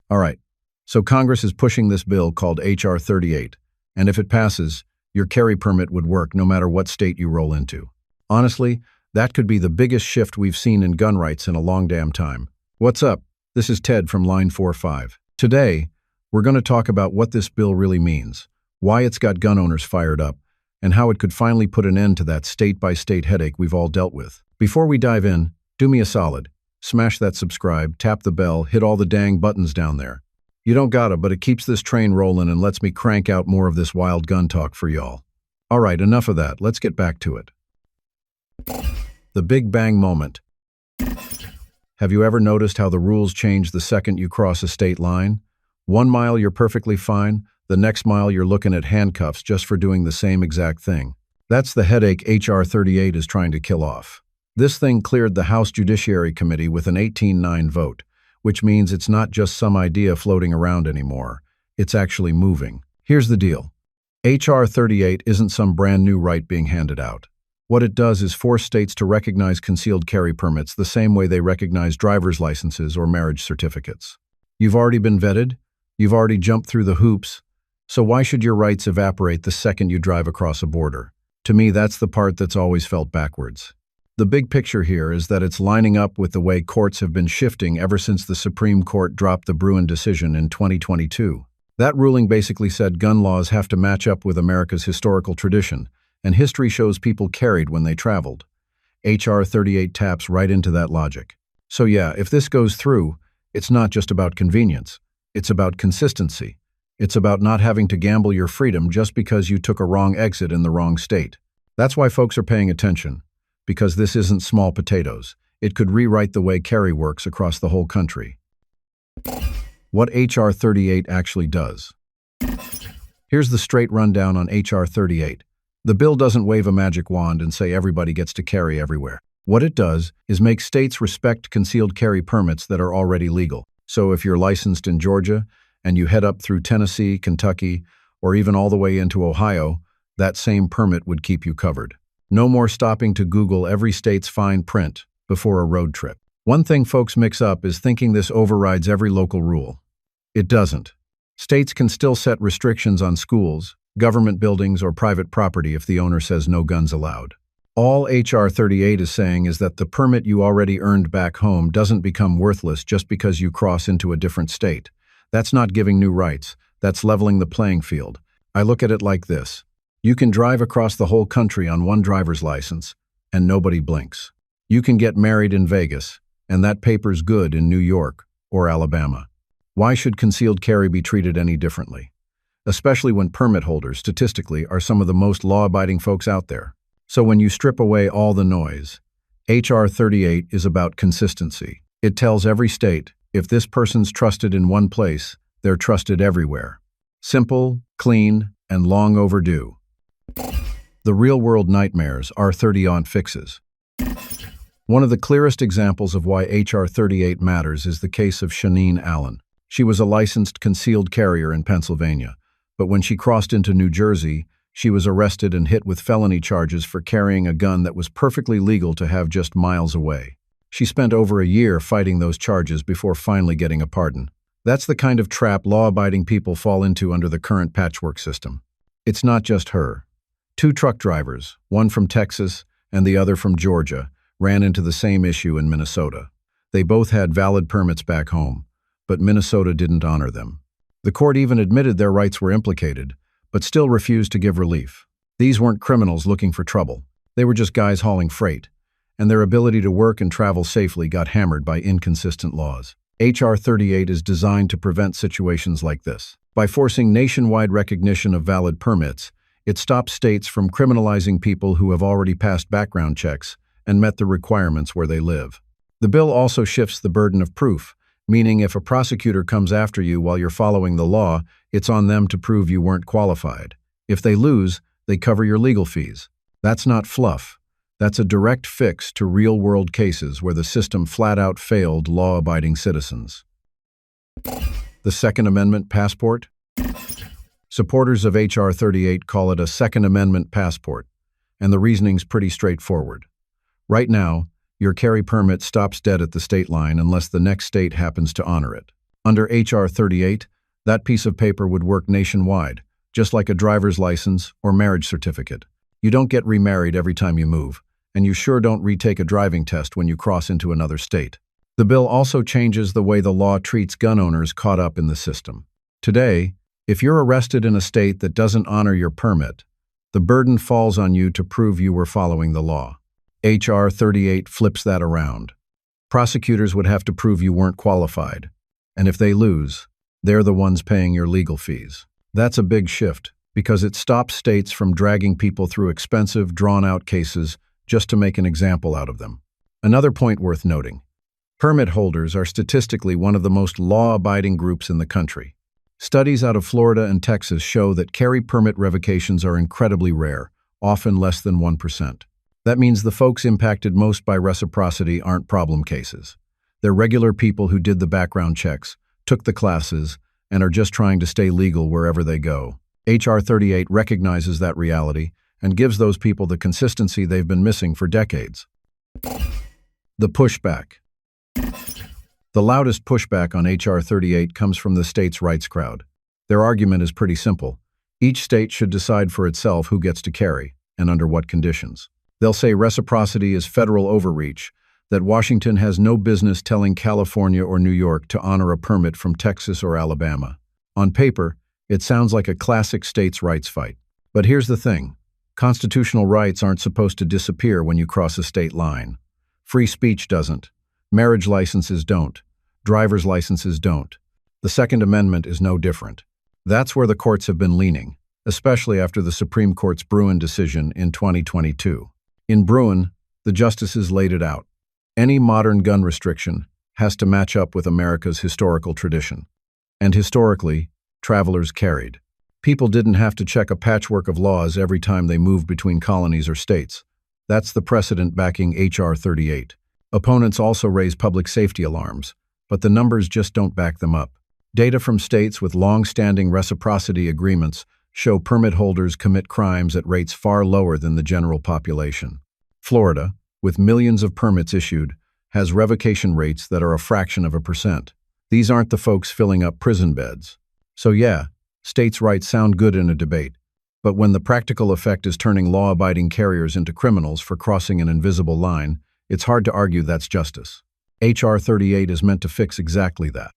All right, so Congress is pushing this bill called H.R. 38, and if it passes, your carry permit would work no matter what state you roll into. Honestly, that could be the biggest shift we've seen in gun rights in a long damn time. What's up? This is Ted from Line 45. Today, we're going to talk about what this bill really means, why it's got gun owners fired up, and how it could finally put an end to that state-by-state headache we've all dealt with. Before we dive in, do me a solid. Smash that subscribe, tap the bell, hit all the dang buttons down there. You don't gotta, but it keeps this train rolling and lets me crank out more of this wild gun talk for y'all. All right, enough of that. Let's get back to it. The Big Bang moment. Have you ever noticed how the rules change the second you cross a state line? 1 mile you're perfectly fine, the next mile you're looking at handcuffs just for doing the same exact thing. That's the headache H.R. 38 is trying to kill off. This thing cleared the House Judiciary Committee with an 18-9 vote, which means it's not just some idea floating around anymore. It's actually moving. Here's the deal. H.R. 38 isn't some brand new right being handed out. What it does is force states to recognize concealed carry permits the same way they recognize driver's licenses or marriage certificates. You've already been vetted, you've already jumped through the hoops, so why should your rights evaporate the second you drive across a border? To me, that's the part that's always felt backwards. The big picture here is that it's lining up with the way courts have been shifting ever since the Supreme Court dropped the Bruen decision in 2022. That ruling basically said gun laws have to match up with America's historical tradition, and history shows people carried when they traveled. H.R. 38 taps right into that logic. So yeah, if this goes through, it's not just about convenience. It's about consistency. It's about not having to gamble your freedom just because you took a wrong exit in the wrong state. That's why folks are paying attention, because this isn't small potatoes. It could rewrite the way carry works across the whole country. What H.R. 38 actually does. Here's the straight rundown on H.R. 38. The bill doesn't wave a magic wand and say everybody gets to carry everywhere. What it does is make states respect concealed carry permits that are already legal. So if you're licensed in Georgia and you head up through Tennessee, Kentucky, or even all the way into Ohio, that same permit would keep you covered. No more stopping to Google every state's fine print before a road trip. One thing folks mix up is thinking this overrides every local rule. It doesn't. States can still set restrictions on schools, government buildings, or private property if the owner says no guns allowed. All H.R. 38 is saying is that the permit you already earned back home doesn't become worthless just because you cross into a different state. That's not giving new rights. That's leveling the playing field. I look at it like this. You can drive across the whole country on one driver's license, and nobody blinks. You can get married in Vegas, and that paper's good in New York or Alabama. Why should concealed carry be treated any differently? Especially when permit holders, statistically, are some of the most law-abiding folks out there. So when you strip away all the noise, H.R. 38 is about consistency. It tells every state, if this person's trusted in one place, they're trusted everywhere. Simple, clean, and long overdue. The real-world nightmares are 30-aunt fixes. One of the clearest examples of why H.R. 38 matters is the case of Shaneen Allen. She was a licensed concealed carrier in Pennsylvania, but when she crossed into New Jersey, she was arrested and hit with felony charges for carrying a gun that was perfectly legal to have just miles away. She spent over a year fighting those charges before finally getting a pardon. That's the kind of trap law-abiding people fall into under the current patchwork system. It's not just her. 2 truck drivers, one from Texas and the other from Georgia, ran into the same issue in Minnesota. They both had valid permits back home, but Minnesota didn't honor them. The court even admitted their rights were implicated, but still refused to give relief. These weren't criminals looking for trouble. They were just guys hauling freight, and their ability to work and travel safely got hammered by inconsistent laws. H.R. 38 is designed to prevent situations like this. By forcing nationwide recognition of valid permits, it stops states from criminalizing people who have already passed background checks and met the requirements where they live. The bill also shifts the burden of proof, meaning if a prosecutor comes after you while you're following the law, it's on them to prove you weren't qualified. If they lose, they cover your legal fees. That's not fluff. That's a direct fix to real-world cases where the system flat-out failed law-abiding citizens. The Second Amendment passport? Supporters of H.R. 38 call it a Second Amendment passport, and the reasoning's pretty straightforward. Right now, your carry permit stops dead at the state line unless the next state happens to honor it. Under H.R. 38, that piece of paper would work nationwide, just like a driver's license or marriage certificate. You don't get remarried every time you move, and you sure don't retake a driving test when you cross into another state. The bill also changes the way the law treats gun owners caught up in the system. Today, if you're arrested in a state that doesn't honor your permit, the burden falls on you to prove you were following the law. H.R. 38 flips that around. Prosecutors would have to prove you weren't qualified, and if they lose, they're the ones paying your legal fees. That's a big shift, because it stops states from dragging people through expensive, drawn-out cases just to make an example out of them. Another point worth noting: permit holders are statistically one of the most law-abiding groups in the country. Studies out of Florida and Texas show that carry permit revocations are incredibly rare, often less than 1%. That means the folks impacted most by reciprocity aren't problem cases. They're regular people who did the background checks, took the classes, and are just trying to stay legal wherever they go. H.R. 38 recognizes that reality and gives those people the consistency they've been missing for decades. The pushback. The loudest pushback on H.R. 38 comes from the states' rights crowd. Their argument is pretty simple. Each state should decide for itself who gets to carry, and under what conditions. They'll say reciprocity is federal overreach, that Washington has no business telling California or New York to honor a permit from Texas or Alabama. On paper, it sounds like a classic states' rights fight. But here's the thing. Constitutional rights aren't supposed to disappear when you cross a state line. Free speech doesn't. Marriage licenses don't. Driver's licenses don't. The Second Amendment is no different. That's where the courts have been leaning, especially after the Supreme Court's Bruen decision in 2022. In Bruen, the justices laid it out. Any modern gun restriction has to match up with America's historical tradition. And historically, travelers carried. People didn't have to check a patchwork of laws every time they moved between colonies or states. That's the precedent backing H.R. 38. Opponents also raise public safety alarms, but the numbers just don't back them up. Data from states with long-standing reciprocity agreements show permit holders commit crimes at rates far lower than the general population. Florida, with millions of permits issued, has revocation rates that are a fraction of a percent. These aren't the folks filling up prison beds. So yeah, states' rights sound good in a debate, but when the practical effect is turning law-abiding carriers into criminals for crossing an invisible line, it's hard to argue that's justice. H.R. 38 is meant to fix exactly that.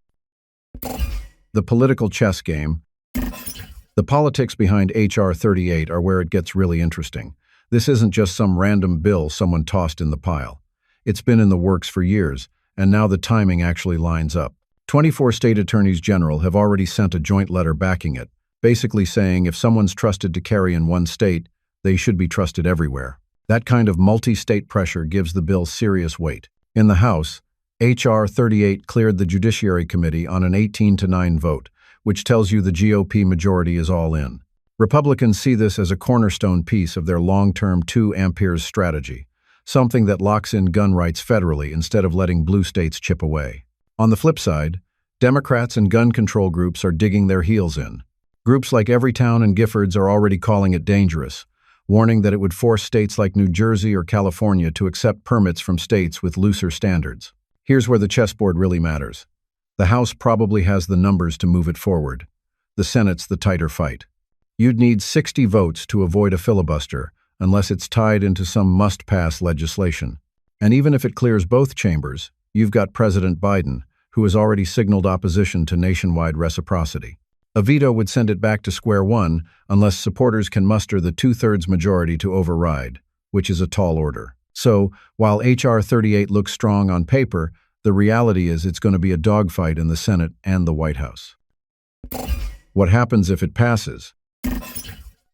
The political chess game. The politics behind H.R. 38 are where it gets really interesting. This isn't just some random bill someone tossed in the pile. It's been in the works for years, and now the timing actually lines up. 24 state attorneys general have already sent a joint letter backing it, basically saying if someone's trusted to carry in one state, they should be trusted everywhere. That kind of multi-state pressure gives the bill serious weight. In the House, H.R. 38 cleared the Judiciary Committee on an 18-9 vote, which tells you the GOP majority is all in. Republicans see this as a cornerstone piece of their long-term 2 amperes strategy, something that locks in gun rights federally instead of letting blue states chip away. On the flip side, Democrats and gun control groups are digging their heels in. Groups like Everytown and Giffords are already calling it dangerous, warning that it would force states like New Jersey or California to accept permits from states with looser standards. Here's where the chessboard really matters. The House probably has the numbers to move it forward. The Senate's the tighter fight. You'd need 60 votes to avoid a filibuster, unless it's tied into some must-pass legislation. And even if it clears both chambers, you've got President Biden, who has already signaled opposition to nationwide reciprocity. A veto would send it back to square one unless supporters can muster the 2/3 majority to override, which is a tall order. So, while H.R. 38 looks strong on paper, the reality is it's going to be a dogfight in the Senate and the White House. What happens if it passes?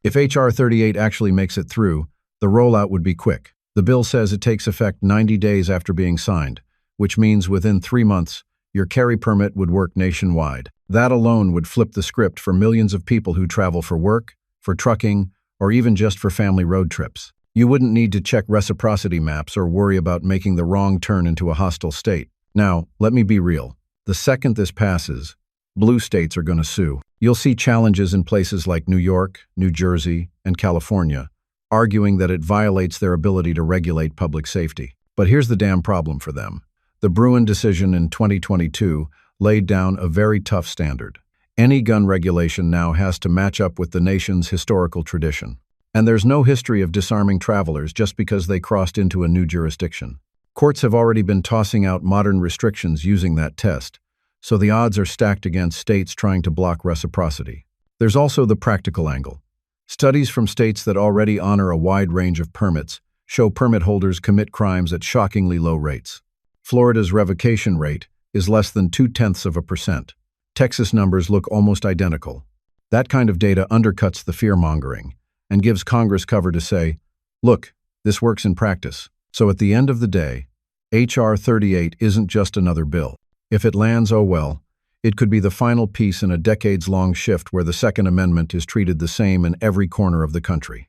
If H.R. 38 actually makes it through, the rollout would be quick. The bill says it takes effect 90 days after being signed, which means within 3 months, your carry permit would work nationwide. That alone would flip the script for millions of people who travel for work, for trucking, or even just for family road trips. You wouldn't need to check reciprocity maps or worry about making the wrong turn into a hostile state. Now, let me be real. The second this passes, blue states are going to sue. You'll see challenges in places like New York, New Jersey, and California, arguing that it violates their ability to regulate public safety. But here's the damn problem for them. The Bruen decision in 2022 laid down a very tough standard. Any gun regulation now has to match up with the nation's historical tradition. And there's no history of disarming travelers just because they crossed into a new jurisdiction. Courts have already been tossing out modern restrictions using that test, so the odds are stacked against states trying to block reciprocity. There's also the practical angle. Studies from states that already honor a wide range of permits show permit holders commit crimes at shockingly low rates. Florida's revocation rate is less than 0.2%. Texas numbers look almost identical. That kind of data undercuts the fear-mongering and gives Congress cover to say, look, this works in practice. So at the end of the day, H.R. 38 isn't just another bill. If it lands, oh well, it could be the final piece in a decades-long shift where the Second Amendment is treated the same in every corner of the country.